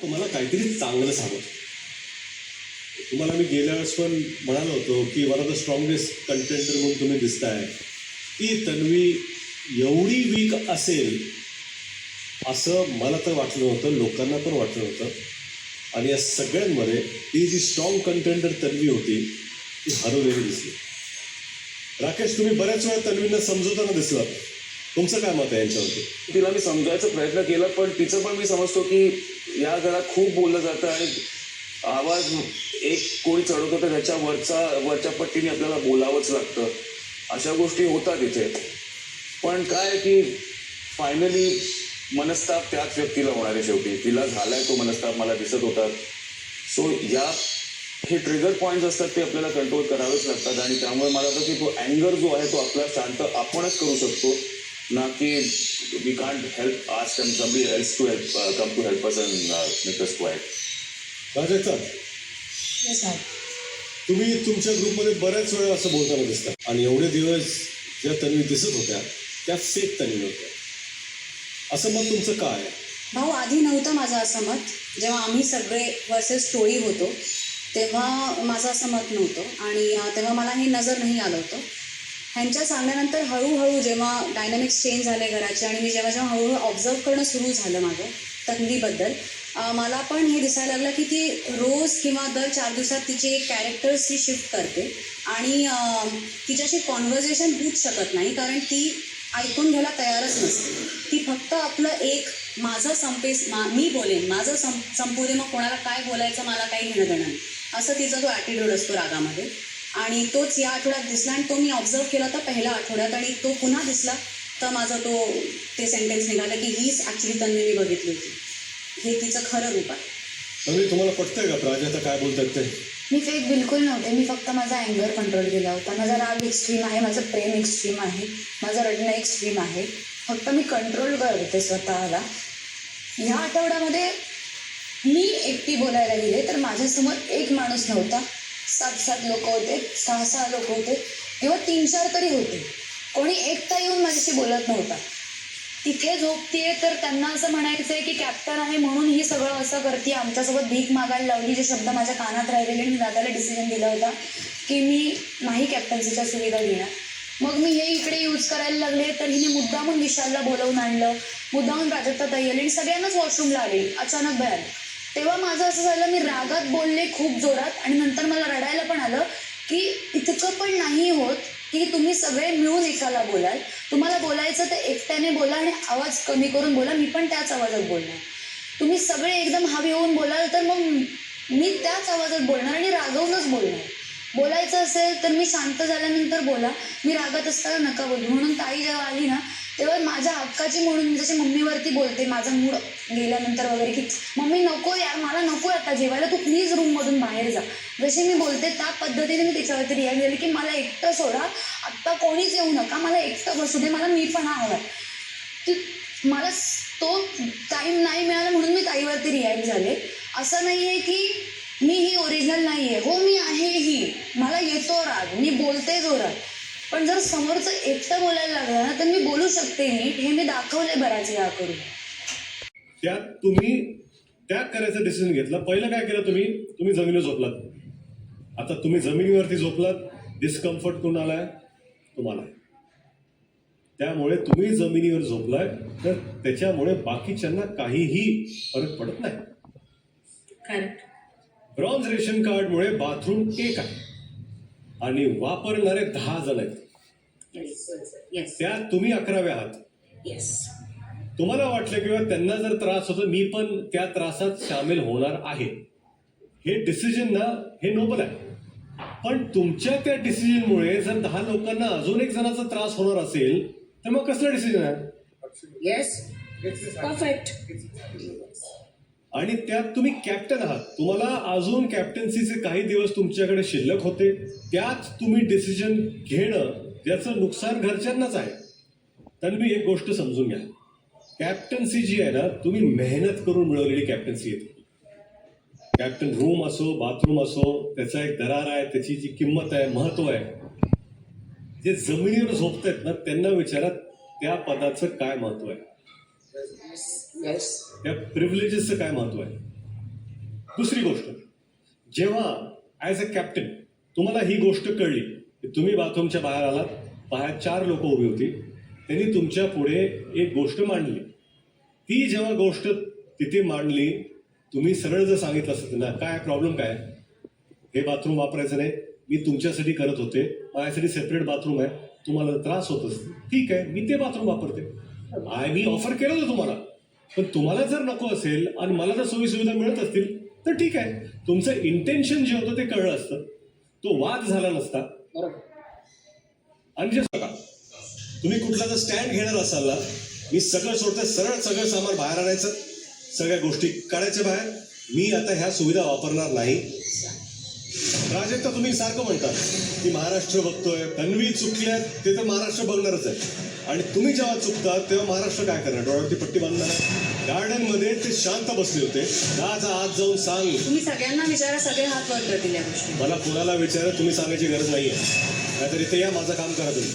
तुम्हाला काहीतरी चांगलंच हवं. तुम्हाला मी गेल्या वेळेस पण म्हणालो होतो की one of the strongest contender म्हणून तुम्ही दिसताय. की तन्वी एवढी वीक असेल असं मला तर वाटलं नव्हतं, लोकांना पण वाटलं नव्हतं. आणि या सगळ्यांमध्ये ती जी स्ट्रॉंग कंटेंटर तन्वी होती ती हरवलेली दिसली. राकेश, तुम्ही बऱ्याच वेळा तन्वींना समजवताना दिसलात. तुमचं काय मत आहे यांच्यावरती? तिला मी समजायचा प्रयत्न केला, पण तिचं पण मी समजतो की या घरात खूप बोललं जातं आणि आवाज एक कोणी चढवतो तर त्याच्या वरच्या पट्टीने आपल्याला बोलावंच लागतं. अशा गोष्टी होतात इथे. पण काय की फायनली मनस्ताप त्याच व्यक्तीला होणार आहे शेवटी. तिला झालाय तो मनस्ताप, मला दिसत होता. सो हे ट्रिगर पॉईंट्स असतात ते आपल्याला कंट्रोल करावेच लागतात. आणि त्यामुळे मला वाटतं की तो अँगर जो आहे तो आपला शांत आपणच करू शकतो, ना की we can't help ask somebody else to help come to help us and make us quiet. राजेचा, तुम्ही तुमच्या ग्रुपमध्ये बऱ्याच वेळा असं बोलताना दिसता. आणि एवढे दिवस ज्या तन्वी दिसत होत्या त्या फेक तन्वी होत्या. असं मत तुमचं काय आहे? भाऊ, आधी नव्हतं माझं असं मत. जेव्हा आम्ही सगळे वर्सेस स्टोरी होतो तेव्हा माझं असं मत नव्हतं आणि तेव्हा मला हे नजर नाही आलं होतं. ह्यांच्या सांगण्यानंतर हळूहळू जेव्हा डायनॅमिक्स चेंज झाले घराचे आणि मी जेव्हा हळूहळू ऑब्झर्व करणं सुरू झालं माझं तन्वीबद्दल, मला पण हे दिसायला लागलं की ती रोज किंवा दर 4 दिवसात तिची एक कॅरेक्टर्स ती शिफ्ट करते आणि तिच्याशी कॉन्व्हर्सेशन होऊच शकत नाही, कारण ती ऐकून घ्यायला तयारच नसते. ती फक्त आपलं एक माझं मी बोलेन, माझं संपू दे, मग कोणाला काय बोलायचं मला काही घेणं देणं नाही, असं तिचा जो ॲटिट्यूड असतो रागामध्ये. आणि तोच या आठवड्यात दिसला आणि तो मी ऑब्झर्व केला होता पहिल्या आठवड्यात आणि तो पुन्हा दिसला तर माझा ते सेंटेन्स निघालं की हीच ॲक्च्युली तन्वी मी बघितली होती. हे तिचं खरं रूप आहे. तन्वी, तुम्हाला पटतंय का प्राजक्ता काय बोलतात ते? मी फेक बिलकुल नव्हते. मी फक्त माझा अँगर कंट्रोल केला होता. माझा राग एक्स्ट्रीम आहे, माझं प्रेम एक्स्ट्रीम आहे, माझं रडणं एक्स्ट्रीम आहे. फक्त मी कंट्रोल करत होते स्वतःला. ह्या आठवड्यामध्ये मी एकटी बोलायला गेले तर माझ्यासमोर एक माणूस नव्हता, 7 लोक होते, 6 लोक होते किंवा 3-4 तरी होते. कोणी एकटा येऊन माझ्याशी बोलत नव्हता. तिथे झोपतीये तर त्यांना असं म्हणायचं आहे की कॅप्टन आहे म्हणून ही सगळं असं करते, आमच्यासोबत भीक मागायला लावली. जे शब्द माझ्या कानात राहिलेले, मी दादाला डिसिजन दिला होता की मी नाही कॅप्टन्सीच्या सुविधा घेणार. मग मी हे इकडे यूज करायला लागले तर हिने मुद्दामून विशालला बोलवून आणलं, मुद्दामून प्राजक्ता ताई आली आणि सगळ्यांनाच वॉशरूमला आली अचानक बाहेर. तेव्हा माझं असं झालं, मी रागात बोलले खूप जोरात आणि नंतर मला रडायला पण आलं की इतकं पण नाही होत की तुम्ही सगळे मिळून एकाला बोलाल. तुम्हाला बोलायचं तर एकट्याने बोला आणि आवाज कमी करून बोला, मी पण त्याच आवाजात बोलणार. तुम्ही सगळे एकदम हवे होऊन बोलाल तर मग मी त्याच आवाजात बोलणार आणि रागवूनच बोलणार. बोलायचं असेल तर मी शांत झाल्यानंतर बोला, मी रागात असताना नका बोलू. म्हणून ताई जेव्हा आली ना तेव्हा माझ्या हक्काची म्हणून मी जशी मम्मीवरती बोलते माझा मूड गेल्यानंतर वगैरे की मम्मी नको यार, मला नको आता जेवायला, तू प्लीज रूममधून बाहेर जा, जशी मी बोलते त्या पद्धतीने मी त्याच्यावरती रिॲक्ट झाली की मला एकटं सोडा, आत्ता कोणीच येऊ नका, मला एकटं बसू दे, मला मी पण हवा. की मला तो टाईम नाही मिळाला म्हणून मी ताईवरती रिॲक्ट झाले. असं नाही आहे की मी ही ओरिजिनल नाही आहे. हो, मी आहे ही, मला येतो राग, मी बोलते जोरात. पण जर समोरचं एकटं बोलायला लागलं ना तर मी बोलू शकते नीट, हे मी दाखवले बऱ्याच वेळा करून. त्यात तुम्ही त्याग करायचा डिसिजन घेतला. पहिलं काय केलं तुम्ही जमिनीवर झोपलात. आता तुम्ही जमिनीवरती झोपलात, डिस्कम्फर्ट कोण आलाय? तुम्हाला. त्यामुळे तुम्ही जमिनीवर झोपलाय तर त्याच्यामुळे बाकीच्यांना काहीही फरक पडत नाही. करेक्ट. ब्रॉन्झ रेशन कार्डमुळे बाथरूम एक आहे आणि वापरणारे 10 जण आहेत. त्यात तुम्ही 11वे आहात. येस. तुम्हाला वाटलं किंवा त्यांना जर त्रास होतो मी पण त्या त्रासात सामील होणार आहे. हे डिसिजन ना, हे नोबल आहे. पण तुमच्या त्या डिसिजनमुळे जर 10 लोकांना अजून एक जणाचा त्रास होणार असेल तर मग कसलं डिसिजन आहे? Yes, perfect. आणि त्यात तुम्ही कॅप्टन आहात. तुम्हाला अजून कॅप्टन्सीचे काही दिवस तुमच्याकडे शिल्लक होते. त्यात तुम्ही डिसिजन घेणं ज्याचं नुकसान घरच्यांनाच आहे. तन्वी, एक गोष्ट समजून घ्या, कॅप्टन्सी जी आहे ना, तुम्ही मेहनत करून मिळवलेली कॅप्टन्सी येते. कॅप्टन रूम असो, बाथरूम असो, त्याचा एक दरार आहे, त्याची जी किंमत आहे, महत्व आहे. जे जमिनीवर झोपतायत ना त्यांना विचारा त्या पदाचं काय महत्व आहे, त्या प्रिव्हिलेजेसचं काय महत्व आहे. दुसरी गोष्ट, जेव्हा ॲज अ कॅप्टन तुम्हाला ही गोष्ट कळली की तुम्ही बाथरूमच्या बाहेर आलात, बाहेर 4 लोक उभी होती, त्यांनी तुमच्या पुढे एक गोष्ट मांडली. ती जेव्हा गोष्ट तिथे मांडली, तुम्ही सरळ जर सांगितलं असतं ना, काय प्रॉब्लेम काय, हे बाथरूम वापरायचं नाही, मी तुमच्यासाठी करत होते, माझ्यासाठी सेपरेट बाथरूम आहे, तुम्हाला त्रास होत असते, ठीक आहे, मी ते बाथरूम वापरते, मी ऑफर केलं होतं तुम्हाला, पण तुम्हाला जर नको असेल आणि मला जर सोयीसुविधा मिळत असतील तर ठीक आहे. तुमचं इंटेन्शन जे होतं ते कळलं असतं, तो वाद झाला नसता. आणि जे बघा, तुम्ही कुठला जर स्टँड घेणार असाल ना, मी सगळं सोडतं, सरळ सगळं सामान बाहेर आणायचं, सगळ्या गोष्टी काढायच्या बाहेर, मी आता ह्या सुविधा वापरणार नाही. प्राजक्ता, तुम्ही सारखं म्हणतात की महाराष्ट्र बघतोय, तन्वी चुकल्यात ते तर महाराष्ट्र बघणारच आहे, आणि तुम्ही जेव्हा चुकतात तेव्हा महाराष्ट्र काय करणार, डोळ्यावरती पट्टी बांधणार. गार्डन मध्ये ते शांत बसले होते, आज आत जाऊन सांग. तुम्ही सगळ्यांना विचारा, सगळे हात वर करतील या गोष्टी. मला कोणाला विचारा, तुम्ही सांगायची गरज नाहीये, नाहीतर इथे या, माझं काम करा तुम्ही.